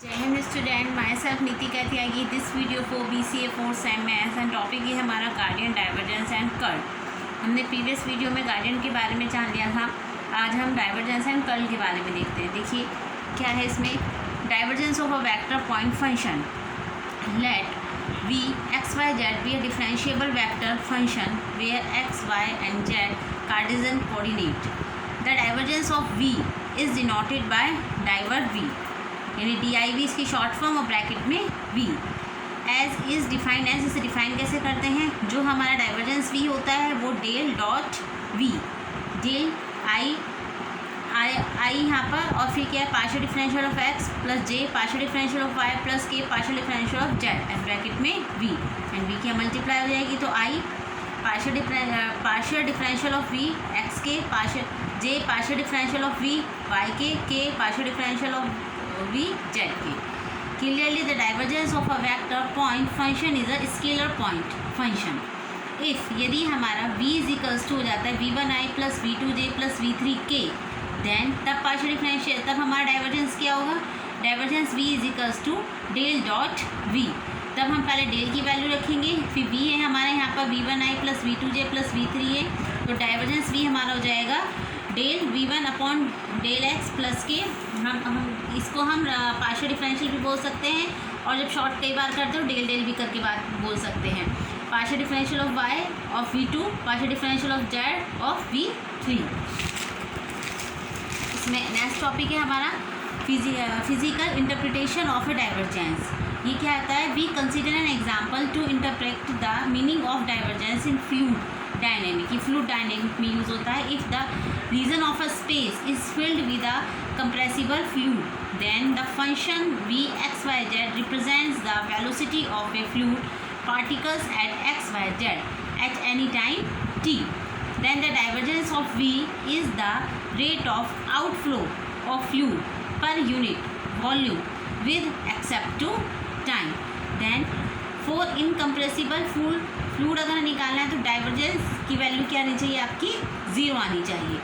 जय Hind student, my self नीति कहती आएगी this video for BCA 4th same maths and topic ये हमारा गार्डियन, डाइवर्जेंस एंड कर्ल। हमने प्रीवियस वीडियो में गार्डियन के बारे में जान लिया था। आज हम डाइवर्जेंस एंड कर्ल के बारे में देखते हैं। देखिए क्या है इसमें, divergence of a vector point function let v x y z be a differentiable vector function where x y and z Cartesian coordinate. The divergence of v is denoted by diver v, यानी div इसकी short form और bracket में v as is defined as. इसे define कैसे करते हैं, जो हमारा डाइवर्जेंस v होता है वो del dot v, del I यहाँ पर, और फिर क्या है partial differential of x plus J partial differential of y plus K partial differential of z and bracket में v, एंड v की मल्टीप्लाई हो जाएगी तो i partial differential of v x के partial J partial differential of v y के partial differential of v z के। Clearly the divergence of a vector point function is a scalar point function if, यदि हमारा v is equals to हो जाता है v1i plus v2j plus v3k, then तब partial differential, तब हमारा divergence क्या होगा, divergence v is equals to del dot v। तब हम पहले डेल की वैल्यू रखेंगे, फिर v है हमारे यहाँ पर v1i plus v2j plus v3 है, तो डाइवर्जेंस v हमारा हो जाएगा del v1 upon del x plus k. हम इसको हम पार्शियल डिफरेंशियल भी बोल सकते हैं, और जब शॉर्ट कई बार करते हो डेल डेल भी करके बात बोल सकते हैं। Partial differential of y of v2, partial differential of z of v3। इसमें नेक्स्ट टॉपिक है हमारा physical interpretation of a divergence. ये क्या होता है, we consider an example to interpret the meaning of divergence in fluid dynamic. ये fluid dynamic में use होता है। If the region of a space is filled with a compressible fluid, then the function v x Y z represents the velocity of A fluid particles at x, y, z at any time t. Then the divergence of v is the rate of outflow of fluid per unit volume with except to time. Then for incompressible fluid अगर निकालना है तो divergence की value क्या आनी चाहिए, आपकी 0 आनी चाहिए।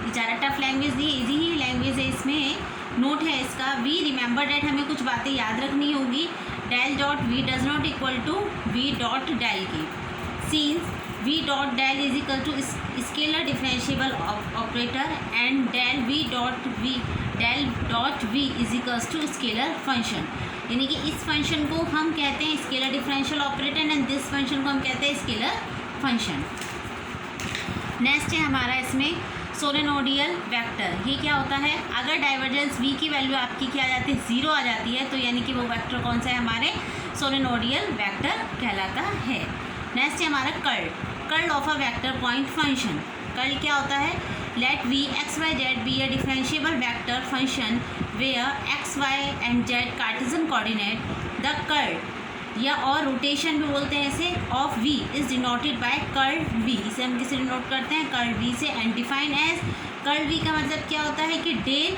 ये ज़्यादा टफ लैंग्वेज नहीं, ईजी ही लैंग्वेज है। इसमें नोट है इसका, वी रिमेंबर डैट, हमें कुछ बातें याद रखनी होगी। Del dot V does not equal to V dot del के, since V dot del is equal to scalar differentiable operator and del dot we is equals to scalar function, यानी कि इस फंक्शन को हम कहते हैं scalar differential operator and this function को हम कहते हैं स्केलर फंक्शन। नेक्स्ट है हमारा इसमें सोलेनोडियल वेक्टर। ये क्या होता है, अगर डाइवर्जेंस v की वैल्यू आपकी क्या आ जाती है, 0 आ जाती है, तो यानी कि वो वेक्टर कौन सा है, हमारे सोलेनोडियल वेक्टर कहलाता है। नेक्स्ट है हमारा curl of a vector point function. Curl क्या होता है, let v x y z be a differentiable vector function where x y and z Cartesian coordinate, the curl या और रोटेशन भी बोलते हैं इसे, of v is denoted by curl v। इसे हम किसे डिनोट करते हैं, कर्ल v से, and define as, curl v का मतलब क्या होता है कि डेल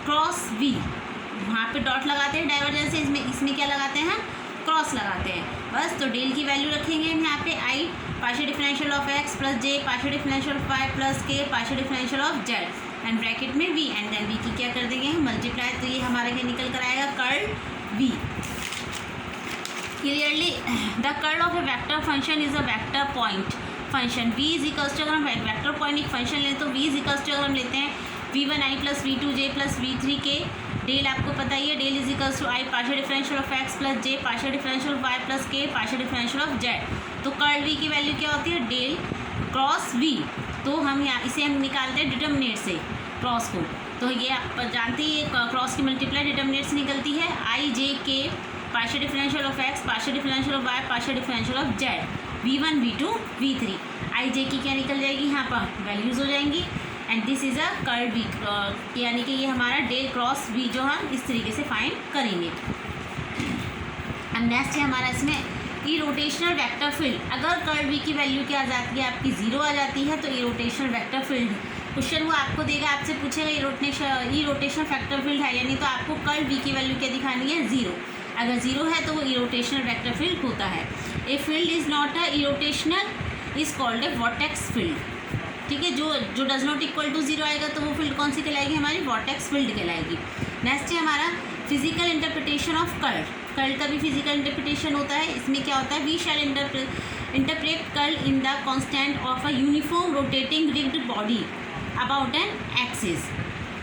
क्रॉस v, वहाँ पे डॉट लगाते हैं डाइवर्जेंस से, इसमें क्या लगाते हैं, क्रॉस लगाते हैं बस। तो डेल की वैल्यू रखेंगे हम यहाँ पे i partial differential of x plus j partial differential of y plus k partial differential of z and bracket में v, एंड देन v की क्या कर देंगे हम मल्टीप्लाई, तो ये हमारे लिए निकल कर आएगा curl v। Clearly the curl of a vector function is a vector point function. v is equals to, अगर हम वेक्टर पॉइंट एक फंक्शन लें तो v इज इक्वल्स टू, अगर हम लेते हैं v1i plus v2j plus v3k, del आपको पता ही है, del is equals to i partial differential of x plus j partial differential of y plus k partial differential of z। तो curl v की वैल्यू क्या होती है, डेल क्रॉस v। तो हम यहाँ इसे हम निकालते हैं डिटर्मिनेट से क्रॉस को, तो ये आप जानते ही क्रॉस की मल्टीप्लाई डिटर्मिनेट से निकलती है, i j k partial differential of x partial differential of y partial differential of z, v1 v2 v3, i j की क्या निकल जाएगी, यहाँ पर वैल्यूज़ हो जाएंगी, and this is a curl v, यानी कि ये हमारा डेल क्रॉस v जो हम इस तरीके से फाइंड करेंगे। एंड नेक्स्ट है हमारा इसमें इरोटेशनल वेक्टर फील्ड। अगर कर्ल v की वैल्यू क्या आ जाती है, आपकी 0 आ जाती है, तो इरोटेशनल वेक्टर फील्ड क्वेश्चन वो आपको देगा, आपसे पूछेगा इरोटेशनल वेक्टर फील्ड है, यानी तो आपको कर्ल v की वैल्यू क्या दिखानी है, 0। अगर 0 है तो वो इरोटेशनल वेक्टर फील्ड होता है। A field is not a irrotational is called a vortex field. ठीक है, जो डज नॉट इक्वल टू 0 आएगा तो वो फील्ड कौन सी कहलाएगी, हमारी वॉर्टेक्स फील्ड कहलाएगी। नेक्स्ट है हमारा physical interpretation of curl, curl का भी फिजिकल इंटरप्रिटेशन होता है। इसमें क्या होता है, we shall interpret curl in the constant of a uniform rotating rigid body about an axis.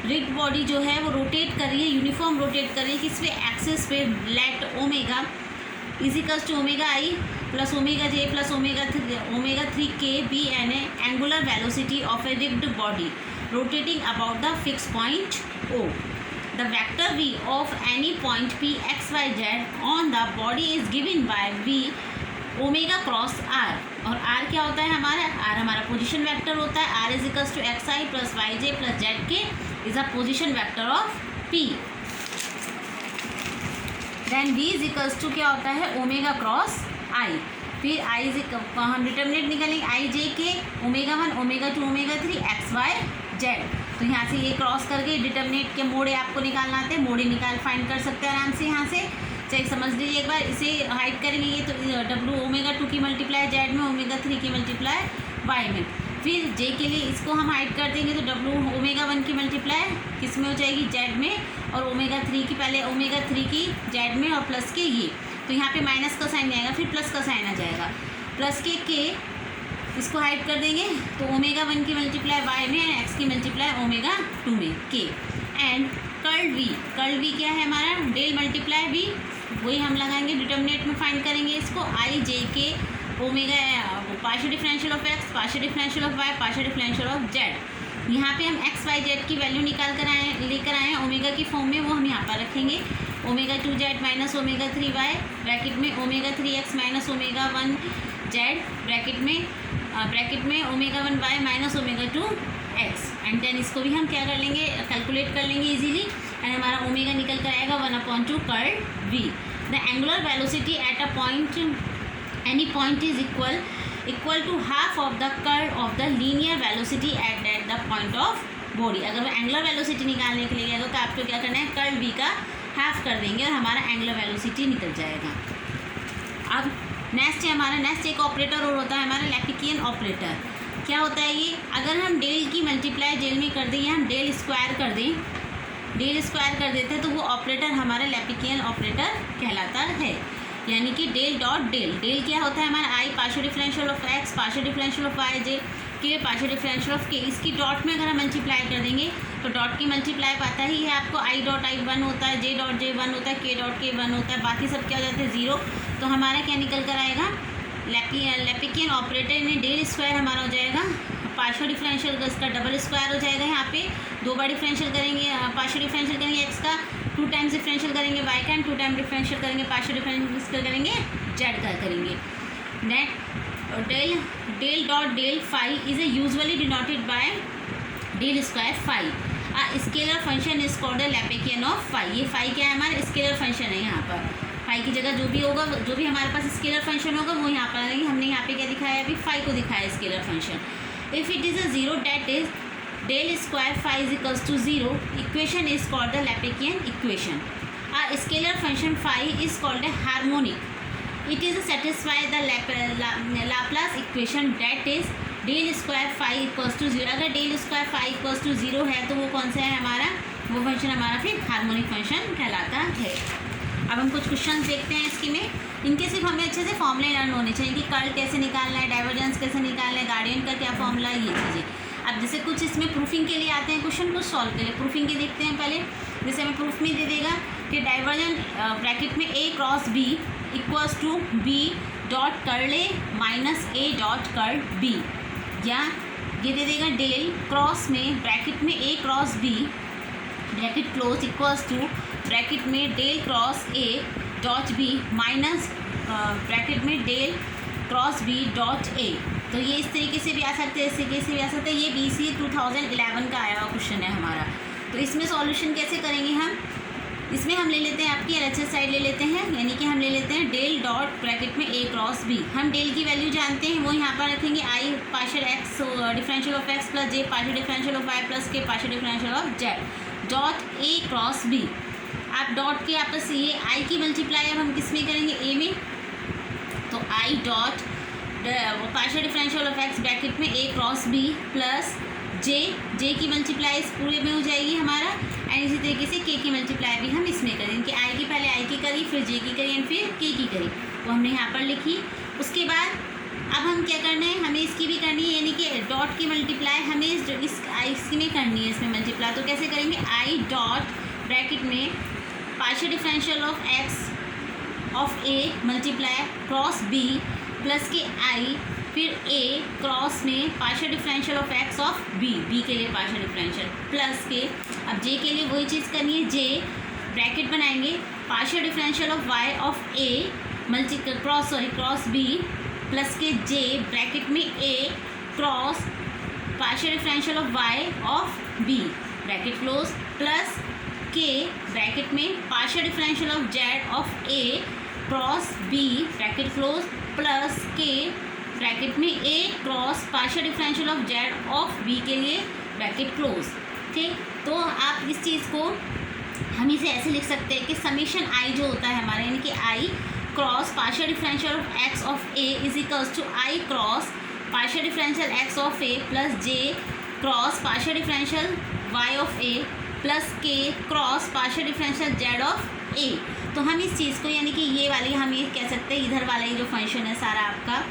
Rigid body जो है वो रोटेट कर रही है, यूनिफॉर्म रोटेट कर रही है किस पे, एक्सिस पे। Let omega equals to omega i plus omega j plus omega 3 k be an angular velocity of a rigid body rotating about the fix point O. The vector v of any point p x y z on the body is given by v omega cross r। और r क्या होता है हमारा, r हमारा position vector होता है। r is equals to x I plus Y J plus Z K is a position vector of p। Then v is equals to क्या होता है, ओमेगा क्रॉस i। फिर i इज हम determinant निकालेंगे I जे के omega 1 omega 2 omega 3 X Y Z. तो यहाँ से ये क्रॉस करके डिटर्मिनेंट के मोड़े आपको निकालना आते हैं, मोड़े निकाल फाइंड कर सकते हैं आराम से यहाँ से। चलिए समझ लीजिए एक बार, इसे हाइड करेंगे ये तो डब्ल्यू ओमेगा 2 की मल्टीप्लाई जेड में, ओमेगा 3 की मल्टीप्लाई वाई में। फिर जे के लिए इसको हम हाइड कर देंगे तो डब्ल्यू ओमेगा 1 की मल्टीप्लाई किस में हो जाएगी, जेड में, और ओमेगा 3 की पहले ओमेगा 3 की जेड में और प्लस के ये। तो यहाँ पे माइनस का साइन आएगा, फिर प्लस का साइन आ जाएगा, प्लस के इसको हाइड कर देंगे तो ओमेगा 1 की मल्टीप्लाई वाई में एंड एक्स की मल्टीप्लाई ओमेगा 2 में के। एंड कर्ल वी क्या है हमारा, डेल मल्टीप्लाई वी, वही हम लगाएंगे डिटर्मिनेंट में फाइंड करेंगे इसको, आई जे के omega partial differential of x partial differential of y partial differential of z. यहाँ पे हम एक्स वाई जेड की वैल्यू निकाल कर लेकर आए हैं ओमेगा की फॉर्म में, वो हम यहाँ पर रखेंगे। Omega 2 Z minus omega 3 Y bracket में omega 3 X minus omega 1 Z bracket में omega 1 Y minus omega 2 X. And then इसको भी हम क्या कर लेंगे, कैलकुलेट कर लेंगे इजीली। एंड हमारा ओमेगा निकल कर आएगा 1/2 curl v. The angular velocity at a point any point is equal to half of the curl of the linear velocity at the point of body. अगर वो एंगुलर वेलोसिटी निकालने के लिए गया तो आपको क्या करना है, कर्ल वी का हाफ कर देंगे और हमारा एंगुलर वेलोसिटी निकल जाएगा। अब नेक्स्ट है हमारा, नेक्स्ट एक ऑपरेटर और होता है हमारा लैपिकियन ऑपरेटर। क्या होता है ये, अगर हम डेल की मल्टीप्लाई जेल में कर दें या हम डेल स्क्वायर कर देते हैं तो वो ऑपरेटर हमारा लैपिकियन ऑपरेटर कहलाता है। यानी कि डेल डॉट डेल क्या होता है हमारा, I partial differential of x partial differential of Y J के पार्शियल डिफरेंशियल ऑफ के। इसकी डॉट में अगर हम मल्टीप्लाई कर देंगे तो डॉट की मल्टीप्लाई पता ही है आपको, आई डॉट आई 1 होता है, जे डॉट जे 1 होता है, के डॉट के 1 होता है, बाकी सब क्या हो जाते हैं 0। तो हमारा क्या निकल कर आएगा, लैपिकियन ऑपरेटर ने डेल स्क्वायर हमारा हो जाएगा पार्शियल डिफरेंशियल का, इसका डबल स्क्वायर हो जाएगा। यहाँ पे 2 बार डिफरेंशियल करेंगे, पार्शियल डिफरेंशियल करेंगे एक्स का, 2 टाइम्स डिफरेंशियल करेंगे वाई का, 2 टाइम डिफरेंशियल करेंगे पार्शियल डिफरेंशियल करेंगे जेड का करेंगे। Del dot del phi is usually denoted by del square phi. Scalar function is called the Laplacian of phi. ये फाई क्या है हमारा, स्केलर फंक्शन है। यहाँ पर फाई की जगह जो भी होगा, जो भी हमारे पास स्केलर फंक्शन होगा वो यहाँ पर आएंगे। हमने यहाँ पे क्या दिखाया, अभी फाई को दिखाया scalar function. If it is a 0 that is del square phi is equals to 0 equation is called the Laplacian equation. A scalar function phi is called a harmonic. It is satisfy the Laplace equation that is del square phi equals to 0। अगर del square phi equals to 0 है तो वो कौन सा है हमारा, वो function हमारा फिर हार्मोनिक फंक्शन कहलाता है। अब हम कुछ क्वेश्चन देखते हैं इसकी में। इनके सिर्फ हमें अच्छे से फॉर्मूले लर्न होने चाहिए कि कर्ल कैसे निकालना है, डाइवर्जेंस कैसे निकालना है, ग्रेडियंट का क्या फॉर्मूला है, ये चीज़ें। अब जैसे कुछ इसमें प्रूफिंग के लिए आते हैं क्वेश्चन, कुछ सॉल्व के लिए प्रूफिंग के देखते हैं पहले। जैसे हमें प्रूफ में दे देगा कि डाइवर्जेंट ब्रैकेट में A cross B equals to B dot curl A minus A dot curl B, या ये दे देगा डेल क्रॉस में ब्रैकेट में A cross B bracket close equals to bracket में del cross A dot B minus bracket में del cross B dot A. तो ये इस तरीके से भी आ सकते हैं, इस तरीके से भी आ सकते हैं। ये BCA 2011 का आया हुआ क्वेश्चन है हमारा। तो इसमें सॉल्यूशन कैसे करेंगे हम, इसमें हम ले लेते हैं आपकी LHS साइड ले लेते हैं, यानी कि हम ले लेते हैं डेल डॉट ब्रैकेट में ए क्रॉस बी। हम डेल की वैल्यू जानते हैं, वो यहाँ पर रखेंगे I partial X differential of x plus J partial differential of Y plus K partial differential of Z dot A cross B. आप डॉट के आपस ये आई की मल्टीप्लाई अब हम किस में करेंगे, ए में। तो I dot partial differential of x bracket में ए क्रॉस बी प्लस जे की मल्टीप्लाई इस पूरे में हो जाएगी हमारा, एंड इसी तरीके से के की मल्टीप्लाई भी हम इसमें करें, कि आई की पहले आई की करी, फिर जे की करी एंड फिर के की करी, वो हमने यहाँ पर लिखी। उसके बाद अब हम क्या करना है, हमें इसकी भी करनी है, यानी कि डॉट की मल्टीप्लाई हमें इस आई में करनी है, इसमें मल्टीप्लाई। तो कैसे करेंगे, आई डॉट ब्रैकेट में partial differential of x of a multiply cross B plus k i, फिर ए क्रॉस में partial differential of x of B के लिए पार्शियल डिफरेंशियल प्लस के, अब जे के लिए वही चीज़ करनी है, जे ब्रैकेट बनाएंगे partial differential of Y of A cross B plus K J bracket में A cross partial differential of Y of B bracket close plus K bracket में partial differential of Z of A cross B bracket close plus K bracket में A cross partial differential of Z of B के लिए bracket close. ठीक, तो आप इस चीज़ को हम इसे ऐसे लिख सकते हैं कि समीशन आई जो होता है हमारा, यानी कि I cross partial differential of x of A is equals to I cross partial differential X of A plus J cross partial differential Y of A plus K cross partial differential Z of A. तो हम इस चीज़ को, यानी कि ये वाली हम ये कह सकते हैं, इधर वाला ये जो फंक्शन है सारा आपका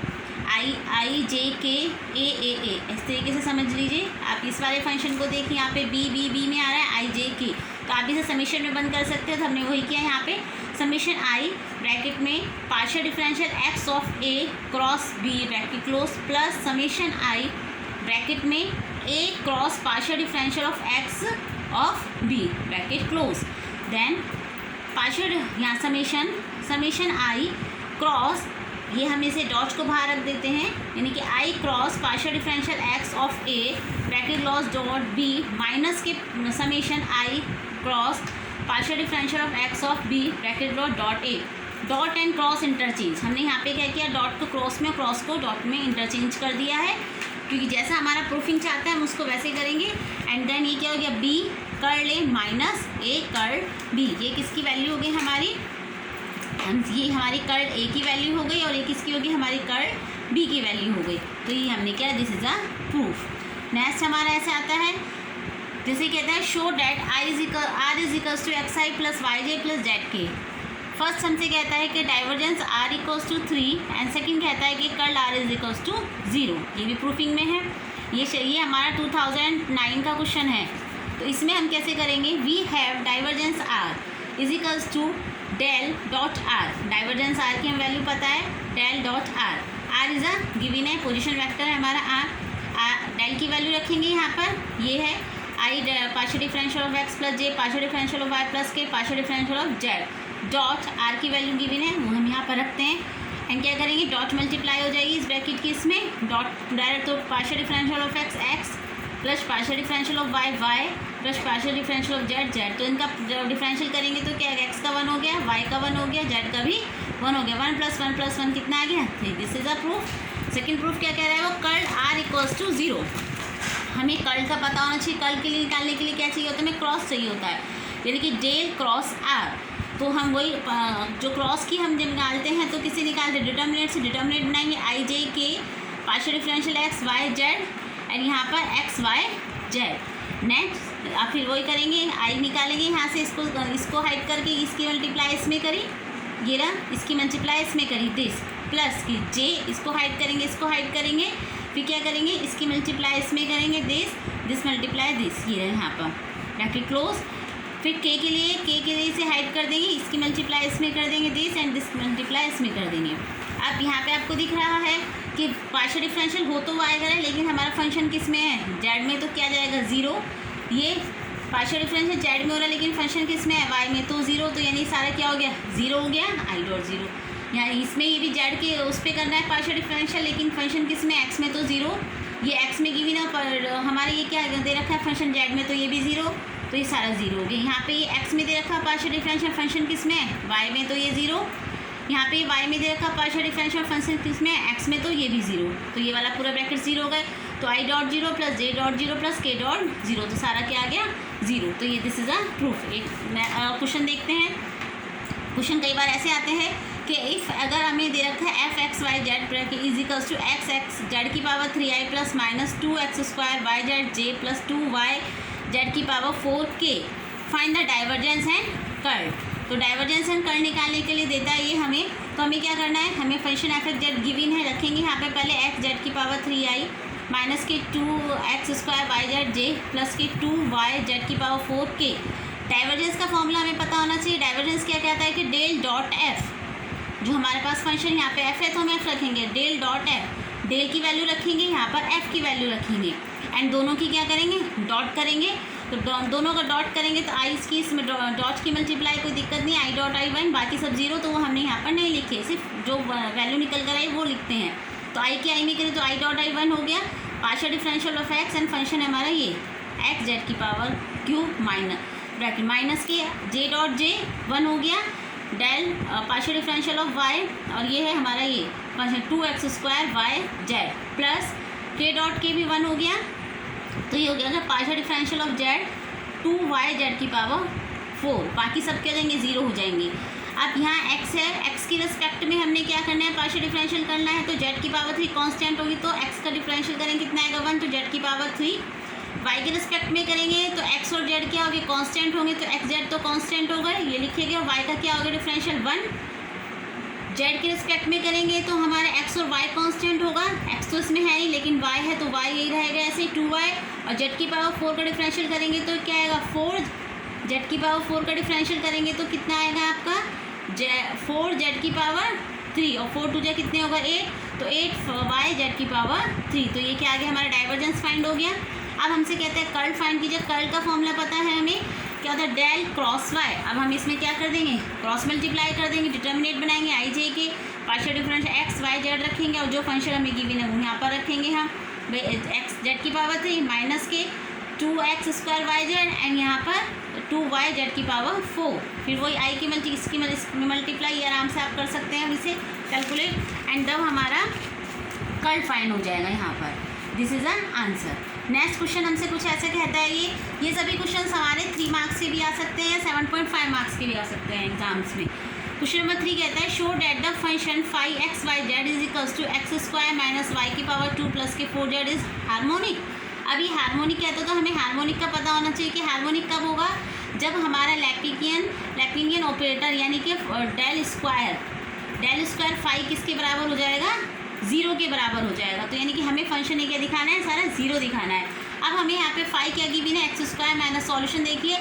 आई जे के ए इस तरीके से समझ लीजिए। आप इस वाले फंक्शन को देखिए, यहाँ पे बी में आ रहा है आई जे के, तो आप इसे समीशन में बंद कर सकते हो। तो हमने वही किया है, यहाँ पे समीशन आई ब्रैकेट में partial differential X of A cross B bracket close plus summation I bracket में A cross partial differential of x of B bracket close, then partial यहाँ समीशन आई क्रॉस, ये हम इसे dot को बाहर रख देते हैं, यानी कि I cross partial differential X of A bracket close dot B minus के summation I cross partial differential of x of B bracket close dot A. Dot and cross interchange, हमने यहाँ पे क्या किया, डॉट को क्रॉस में, cross co dot में interchange कर दिया है, क्योंकि जैसा हमारा प्रूफिंग चाहता है हम उसको वैसे करेंगे। एंड देन ये क्या हो गया, बी कर ले माइनस ए कर बी, ये किसकी वैल्यू हो गई हमारी, ये हमारी कर्ड ए की वैल्यू हो गई और ये किसकी होगी, हमारी कर्ड बी की वैल्यू हो गई। तो ये हमने क्या, this is a proof. Next हमारा ऐसे आता है, जैसे कहता है show that r is equals to x I plus Y J plus Z k. First हमसे कहता है कि divergence r equals to 3 and second कहता है कि curl r is equals to 0। ये भी प्रूफिंग में है, ये हमारा 2009 का क्वेश्चन है। तो इसमें हम कैसे करेंगे, we have divergence r is equals to del dot r, divergence r की हम वैल्यू पता है, del dot r is a given है, पोजीशन वेक्टर है हमारा आर, डेल की वैल्यू रखेंगे यहाँ पर, ये है I partial differential of x plus J partial differential of Y plus K partial differential of Z, dot R की वैल्यू गिवन है वो हम यहाँ पर रखते हैं। एंड क्या करेंगे, डॉट मल्टीप्लाई हो जाएगी इस ब्रैकेट की, इसमें डॉट डायरेक्ट, तो partial differential of x plus partial differential of Y plus partial differential of z. तो इनका डिफरेंशियल करेंगे तो क्या, एक्स का 1 हो गया, वाई का 1 हो गया, जेड का भी 1 हो गया, 1 + 1 कितना आ गया 3। This is a proof. Second proof क्या कह रहा है, वो कर्ल आर इक्वल्स टू 0। हमें कर्ल का पता होना चाहिए, कर्ल के लिए निकालने के लिए क्या चाहिए होता है, हमें क्रॉस चाहिए होता है, यानी कि डेल क्रॉस आर। तो हम वही जो क्रॉस की हम जब निकालते हैं तो किसे निकालते हैं, डिटर्मिनेंट से। डिटर्मिनेंट बनाएंगे आई जे के partial differential x Y z and यहाँ पर एक्स वाई जेड। नेक्स्ट आप फिर वही करेंगे, आई निकालेंगे यहाँ से, इसको हाइड करके इसकी मल्टीप्लाई इसमें करी, ये रहा, इसकी मल्टीप्लाई इसमें करी दिस, प्लस की जे इसको हाइड करेंगे, इसको हाइड करेंगे, फिर क्या करेंगे, इसकी मल्टीप्लाई इसमें करेंगे दिस मल्टीप्लाई दिस, ये रहा यहाँ पर ब्रैकेट क्लोज। फिर के के लिए इसे हाइड कर देंगे, इसकी मल्टीप्लाई इसमें कर देंगे दिस एंड दिस मल्टीप्लाई इसमें कर देंगे। अब यहाँ पे आपको दिख रहा है कि पार्शियल डिफरेंशियल हो तो आएगा, लेकिन हमारा फंक्शन किस में है, जेड में, तो क्या जाएगा 0। ये पार्शियल डिफरेंशियल जेड में हो रहा है लेकिन फंक्शन किस में है, वाई में, तो 0। तो यानी सारा क्या हो गया, 0 हो गया, आई डॉट 0। यहाँ इसमें ये भी जेड के उस पर करना है पार्शियल डिफरेंशियल, लेकिन फंक्शन किस में, एक्स में, तो 0। ये एक्स में गिवन है पर हमारे ये क्या दे रखा है फंक्शन जेड में, तो ये भी 0, तो ये सारा 0 हो गया। यहाँ पे ये एक्स में दे रखा है पार्शियल डिफरेंशियल, फंक्शन किस में है, वाई में, तो ये 0। यहाँ पे वाई में दे रखा पार्शियल डिफरेंशियल फंक्शन किस में, एक्स में, तो ये भी 0। तो ये वाला पूरा ब्रैकेट 0 हो गए। तो I dot 0 plus J dot 0 plus k dot 0, तो सारा क्या आ गया 0। तो ये दिस इज़ अ प्रूफ। एक क्वेश्चन देखते हैं। क्वेश्चन कई बार ऐसे आते हैं कि इफ़ अगर हमें दे रखा है F X Y Z bracket is equals to X X Z की power 3i plus minus 2x square Y Z J plus 2y Z की power 4k, find the divergence and curl. तो divergence and curl निकालने के लिए देता है ये हमें, तो हमें क्या करना है, हमें function F x Z given है, रखेंगे यहाँ पे पहले एक्स जेड की पावर 3i माइनस के 2x square Y Z J plus के 2y जेड की पावर 4k। डाइवर्जेंस का फॉर्मूला हमें पता होना चाहिए। डाइवर्जेंस क्या कहता है कि डेल डॉट एफ, जो हमारे पास फंक्शन यहाँ पे एफ है तो हम एफ रखेंगे, डेल डॉट एफ, डेल की वैल्यू रखेंगे, यहाँ पर एफ की वैल्यू रखेंगे एंड दोनों की क्या करेंगे, डॉट करेंगे। तो दोनों का डॉट करेंगे तो आई की इसमें डॉट की मल्टीप्लाई, कोई दिक्कत नहीं, आई डॉट आई वन, बाकी सब जीरो, तो वो हमने यहाँ पर नहीं लिखे, सिर्फ जो वैल्यू निकल कर आई वो लिखते हैं। तो आई की आई में करें तो आई डॉट आई वन हो गया, partial differential of x and function है हमारा ये एक्स जेड की power cube minus bracket minus k j dot j 1 हो गया, del partial differential of y, और ये है हमारा ये 2x square Y Z plus k dot k भी 1 हो गया, तो ये हो गया partial differential of z 2y Z की पावर 4, बाकी सब क्या देंगे, 0 हो जाएंगे। अब यहाँ x है, x की रिस्पेक्ट में हमने क्या करना है, पार्शियल डिफरेंशियल करना है, तो z की पावर 3 कांस्टेंट होगी तो x का डिफरेंशियल करेंगे कितना आएगा 1, तो z की पावर 3, y के रिस्पेक्ट में करेंगे तो x और z क्या होंगे, कांस्टेंट होंगे, तो x z तो कांस्टेंट हो गए, ये लिखेंगे, और y का क्या होगा डिफरेंशियल 1, z के रिस्पेक्ट में करेंगे तो हमारा x और y कांस्टेंट होगा, x तो इसमें है ही लेकिन y है तो y यही रहेगा ऐसे 2y, और z की पावर 4 का डिफरेंशियल करेंगे तो क्या आएगा 4, z की पावर 4 का डिफरेंशियल करेंगे तो कितना आएगा आपका 4 z की पावर 3, और 4 2 कितने होगा 8, तो 8y z की पावर 3, तो ये क्या आ गया हमारा डाइवर्जेंस फाइंड हो गया। अब हमसे कहते हैं कर्ल फाइंड कीजिए, कर्ल का फॉर्मूला पता है हमें, क्या होता है डेल क्रॉस वाई। अब हम इसमें क्या कर देंगे, क्रॉस मल्टीप्लाई कर देंगे, डिटर्मिनेट बनाएंगे आई जे के, partial difference x Y z रखेंगे, और जो फंक्शन हमें गिवन है वो यहाँ पर रखेंगे हम, एक्स जेड की पावर 3 माइनस के 2x square Y z and यहाँ पर 2y जेड की पावर 4, फिर वही आई की इसकी मल्टीप्लाई आराम से आप कर सकते हैं इसे कैलकुलेट, एंड तब हमारा कर्ल फाइंड हो जाएगा यहाँ पर। This is an answer. Next question हमसे कुछ ऐसे कहता है, ये सभी क्वेश्चन हमारे 3 मार्क्स के भी आ सकते हैं या 7.5 मार्क्स के भी आ सकते हैं एग्जाम्स में। क्वेश्चन नंबर 3 कहता है show that the function 5x/z is equals to x square minus y की power 2 plus k 4z is harmonic. अभी हार्मोनिक कहते हैं तो हमें हार्मोनिक का पता होना चाहिए कि हार्मोनिक कब होगा, जब हमारा लैपिनियन ऑपरेटर यानी कि डेल स्क्वायर फाई किसके बराबर हो जाएगा, 0 के बराबर हो जाएगा। तो यानी कि हमें फंक्शन ने क्या दिखाना है, सारा 0 दिखाना है। अब हमें यहाँ पे फाई क्या गिवन है, एक्स स्क्वायर माइनस सॉल्यूशन देखिए,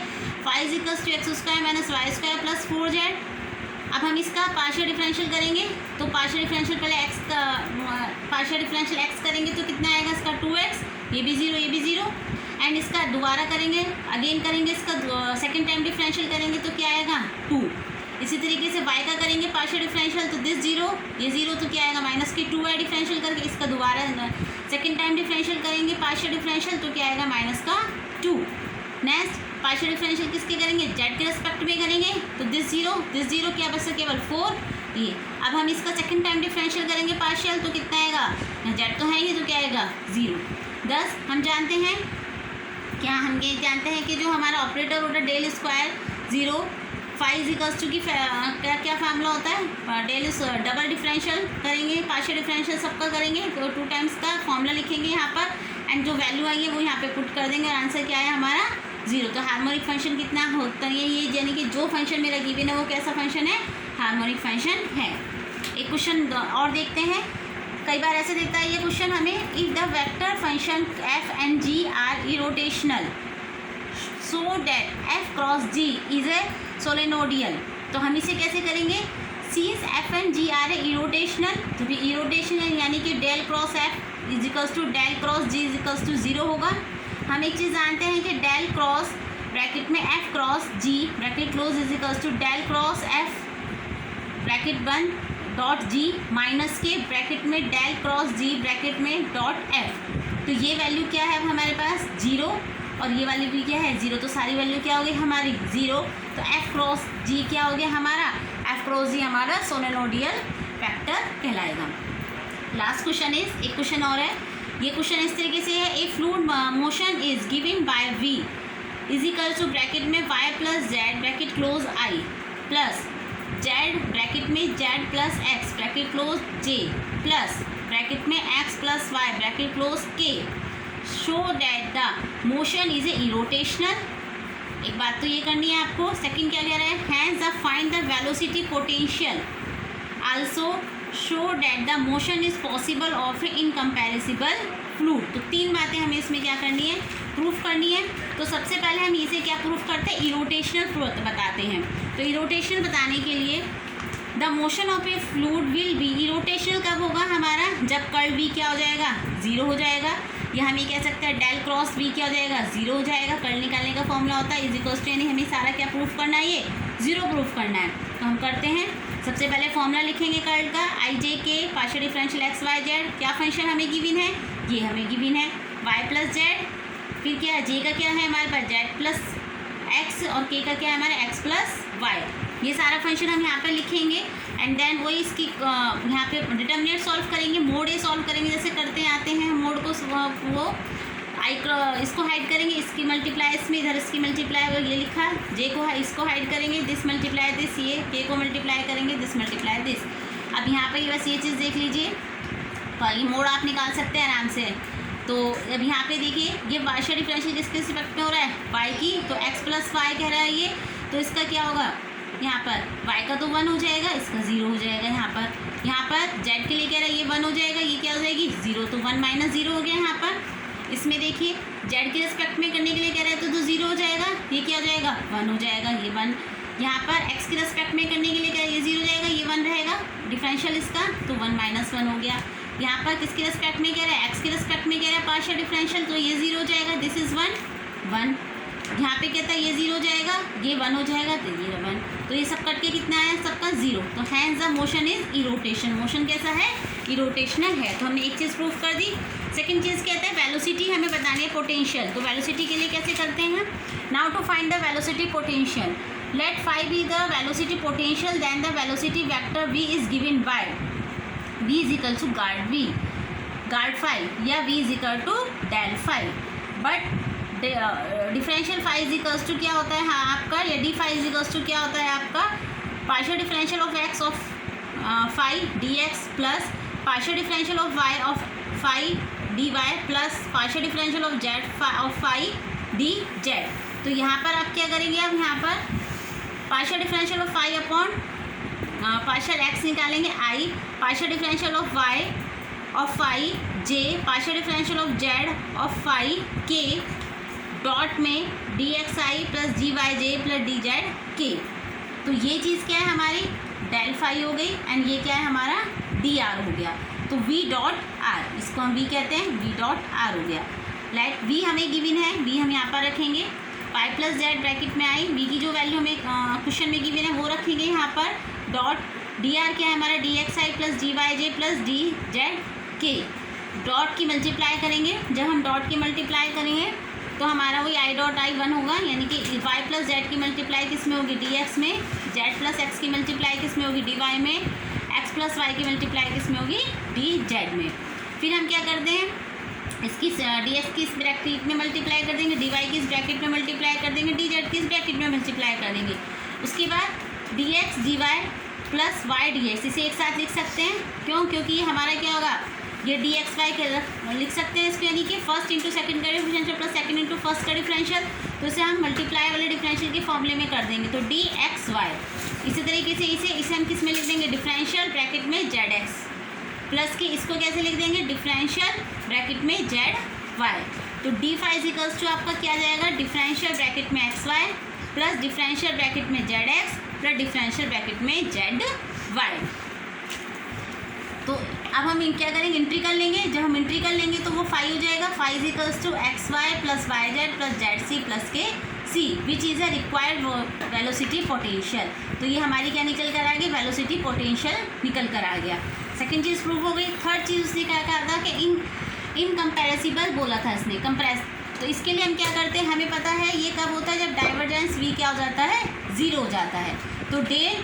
phi is equals to x square minus y square plus 4z। अब हम इसका पार्शियल डिफरेंशियल करेंगे, तो पार्शियल डिफरेंशियल पहले एक्स का पार्शियल डिफरेंशियल एक्स करेंगे तो कितना आएगा इसका 2x, ये भी 0 ये भी 0, एंड इसका दोबारा करेंगे अगेन करेंगे, इसका सेकेंड टाइम डिफरेंशियल करेंगे तो क्या आएगा 2। इसी तरीके से y का करेंगे पार्शियल डिफरेंशियल तो दिस 0 ये 0, तो क्या आएगा माइनस के 2y डिफरेंशियल करके इसका दोबारा सेकेंड टाइम डिफरेंशियल करेंगे पार्शियल डिफरेंशियल तो क्या आएगा माइनस का 2। नेक्स्ट पार्शियल डिफरेंशियल किसके करेंगे, z के रिस्पेक्ट में करेंगे तो दिस 0 क्या बचा केवल 4 ये। अब हम इसका सेकेंड टाइम डिफरेंशियल करेंगे पार्शियल तो कितना आएगा, z तो है ही तो क्या आएगा 0। दस हम जानते हैं हम ये जानते हैं कि जो हमारा ऑपरेटर होता है del square 0 five equals to की क्या फार्मूला होता है, डेल डबल डिफरेंशियल करेंगे पार्शियल डिफरेंशियल सबका करेंगे तो 2 टाइम्स का फॉर्मूला लिखेंगे यहाँ पर, एंड जो वैल्यू आई है वो यहाँ पे पुट कर देंगे और आंसर क्या है हमारा 0। तो हार्मोनिक फंक्शन कितना होता है ये यानी कि जो फंक्शन मेरा गिवन है वो कैसा फंक्शन है, हार्मोनिक फंक्शन है। एक क्वेश्चन और देखते हैं, कई बार ऐसे देता है ये क्वेश्चन हमें, if the vector function F and G are irrotational so that F cross G is a solenoidal. तो हम इसे कैसे करेंगे, since F and G are a irrotational, तो भी इरोटेशनल यानी कि del cross F is equals to del cross G is equals to 0 होगा। हम एक चीज़ जानते हैं कि डेल क्रॉस ब्रैकेट में F cross G bracket close is equals to del cross F bracket बंद डॉट जी माइनस के ब्रैकेट में डेल क्रॉस जी ब्रैकेट में डॉट एफ। तो ये वैल्यू क्या है अब हमारे पास 0 और ये वाली भी क्या है 0, तो सारी वैल्यू क्या हो गई हमारी 0। तो एफ क्रॉस जी क्या हो गया हमारा, एफ क्रॉस जी हमारा सोलेनोडियल वेक्टर कहलाएगा। लास्ट क्वेश्चन इज, एक क्वेश्चन और है, ये क्वेश्चन इस तरीके से है, a fluid motion is given by v is equal to bracket में y plus Z bracket close I plus Z bracket में Z plus X bracket close J plus bracket में X plus Y bracket close K show that the motion is a irrotational. एक बात तो ये करनी है आपको। सेकंड क्या कह रहा है, hence the find the velocity potential also show that the motion is possible of a incompressible fluid. तो तीन बातें हमें इसमें क्या करनी है, प्रूफ करनी है। तो सबसे पहले हम इसे क्या प्रूफ करते हैं, इरोटेशनल फ्लूइड बताते हैं। तो इरोटेशन बताने के लिए the motion of A fluid will be, irrotational कब होगा हमारा, जब कर्ल वी क्या हो जाएगा, जीरो हो जाएगा। या हम ये कह सकते हैं डेल क्रॉस वी क्या हो जाएगा, जीरो हो जाएगा। कर्ल निकालने का फॉर्मूला होता है इज इक्वल्स टू, यानी हमें सारा क्या प्रूफ करना है, ये जीरो प्रूफ करना है। तो हम करते हैं, सबसे पहले फॉर्मूला लिखेंगे कर्ल का, आई जे के partial differential x Y z. क्या फंक्शन हमें गिवन है, ये हमें गिवन है वाई प्लस जेड, फिर क्या जे का क्या है हमारे पास जेड प्लस एक्स और के का क्या है हमारे एक्स प्लस वाई। ये सारा फंक्शन हम यहाँ पे लिखेंगे एंड देन वही इसकी यहाँ पे डिटर्मिनेंट सॉल्व करेंगे, मोड ए सॉल्व करेंगे जैसे करते आते हैं मोड को। वो इसको हाइड करेंगे, इसकी मल्टीप्लाई इसमें, इधर इसकी मल्टीप्लाई वो ये लिखा, जे को इसको हाइड करेंगे, दिस मल्टीप्लाई दिस, ये के को मल्टीप्लाई करेंगे, दिस मल्टीप्लाई दिस। अब यहाँ पर बस ये चीज़ देख लीजिए, तो ये मोड आप निकाल सकते हैं आराम से। तो अब यहाँ पे देखिए ये पार्शियल डिफरेंशियल किसके रिस्पेक्ट में हो रहा है, वाई की, तो एक्स प्लस वाई कह रहा है ये, तो इसका क्या होगा यहाँ पर, y का तो 1 हो जाएगा, इसका 0 हो जाएगा। यहाँ पर z के लिए कह रहा है ये 1 हो जाएगा, ये क्या हो जाएगी 0, तो 1 माइनस 0 हो गया। यहाँ पर इसमें देखिए z के रिस्पेक्ट में करने के लिए कह रहा है तो 0 हो जाएगा, ये क्या हो जाएगा 1 हो जाएगा, ये 1। यहाँ पर x के रिस्पेक्ट में करने के लिए कह रहा है ये 0 हो जाएगा, ये 1 रहेगा डिफरेंशियल इसका, तो 1 माइनस 1 हो गया। यहाँ पर किसके रिस्पेक्ट में कह रहा है, x के रिस्पेक्ट में कह रहा है पार्शियल डिफरेंशियल, तो ये 0 हो जाएगा, दिस इज़ 1। यहाँ पे कहता है ये 0 हो जाएगा, ये 1 हो जाएगा, तो ये 1। तो ये सब कट के कितना आया, सबका 0। तो hence the motion is irrotation, motion कैसा है, इरोटेशनल है। तो हमने एक चीज़ प्रूफ कर दी। सेकंड चीज़ कहते हैं वेलोसिटी हमें बतानी है पोटेंशियल। तो वेलोसिटी के लिए कैसे करते हैं, now to find the velocity potential let phi be the velocity potential then the velocity vector v is given by v is equal to grad phi या v is equal to del phi. But differential phi is equals to क्या होता है, हाँ आपका, या d phi is equals to क्या होता है आपका, partial differential of x of phi d x plus partial differential of Y of phi D Y plus partial differential of Z of phi D Z. तो यहाँ पर आप क्या करेंगे, अब यहाँ पर partial differential of phi upon partial X निकालेंगे I, partial differential of Y of phi J, partial differential of Z of phi K, dot में डी एक्स आई प्लस डी वाई जे प्लस डी जेड के। तो ये चीज़ क्या है हमारी del phi हो गई and ये क्या है हमारा डी आर हो गया। तो वी डॉट आर, इसको हम वी कहते हैं, वी डॉट आर हो गया। लाइक वी हमें गिवन है, वी हम यहाँ पर रखेंगे, पाई प्लस जेड ब्रैकेट में आई, वी की जो वैल्यू हमें क्वेश्चन में गिवन है वो रखेंगे यहाँ पर, डॉट डी आर क्या है हमारा डी एक्स आई प्लस डी वाई जे प्लस डी जेड के। डॉट की मल्टीप्लाई करेंगे, जब हम डॉट की मल्टीप्लाई करेंगे तो हमारा वही आई डॉट आई 1 होगा, यानी कि वाई प्लस जेड की मल्टीप्लाई किस में होगी, डी एक्स में, जेड प्लस एक्स की मल्टीप्लाई किस में होगी, डी वाई में, एक्स प्लस वाई की मल्टीप्लाई किस में होगी, डी जेड में। फिर हम क्या करते हैं, इसकी डी एक्स की इस ब्रैकेट में मल्टीप्लाई कर देंगे, डी वाई की इस ब्रैकेट में मल्टीप्लाई कर देंगे, डी जेड की इस ब्रैकेट में मल्टीप्लाई कर देंगे। उसके बाद d x d Y plus y d x, इसे एक साथ लिख सकते हैं, क्यों, क्योंकि ये हमारा क्या होगा, ये डी एक्स वाई के लिख सकते हैं इसको, यानी कि फर्स्ट इंटू सेकंड का differential plus second into first का डिफरेंशियल। तो इसे हम मल्टीप्लाई वाले डिफरेंशियल के फॉर्मूले में कर देंगे, तो डी एक्स वाई। इसी तरीके से इसे हम किस में लिख देंगे, डिफरेंशियल ब्रैकेट में जेड एक्स प्लस के, इसको कैसे लिख देंगे, डिफरेंशियल ब्रैकेट में जेड वाई। तो D phi is equals to आपका क्या जाएगा, डिफरेंशियल ब्रैकेट में X Y plus differential bracket में Z x plus differential bracket में जेड वाई। तो अब हम क्या करेंगे, एंट्री कर लेंगे, जब हम एंट्री कर लेंगे तो वो फाई हो जाएगा, phi is equals to X Y plus Y Z plus Z C plus K C, which is a required velocity potential. तो ये हमारी क्या निकल कर आ गई, वेलोसिटी पोटेंशियल निकल कर आ गया। सेकंड चीज़ प्रूव हो गई। थर्ड चीज़ उसने क्या कहा था कि इनकम्पेरेसिबल बोला था इसने, कंप्रेस। तो इसके लिए हम क्या करते हैं, हमें पता है ये कब होता है, जब डाइवर्जेंस वी क्या हो जाता है, 0 हो जाता है। तो del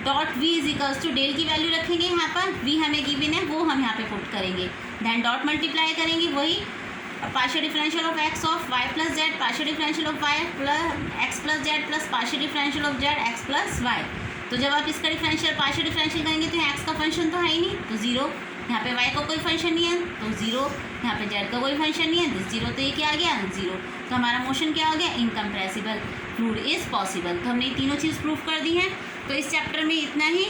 dot we is equals to, del की वैल्यू रखेंगे यहाँ पर, वी हमें गिवन है वो हम यहाँ पे पुट करेंगे, देन डॉट मल्टीप्लाई करेंगे, वही partial differential of x of Y plus z, partial differential of Y plus x plus z plus partial differential of z x plus y. तो जब आप इसका डिफरेंशियल पार्शियल डिफरेंशियल करेंगे तो x का function तो है ही नहीं, तो जीरो। यहाँ पे वाई का कोई फंक्शन नहीं है तो जीरो, यहाँ पे जेड का कोई फंक्शन नहीं है तो जीरो, तो ये क्या आ गया जीरो। तो हमारा मोशन क्या हो गया, इनकम्प्रेसिबल फ्लूइड इज़ पॉसिबल। तो हमने ये तीनों चीज़ प्रूव कर दी हैं। तो इस चैप्टर में इतना ही।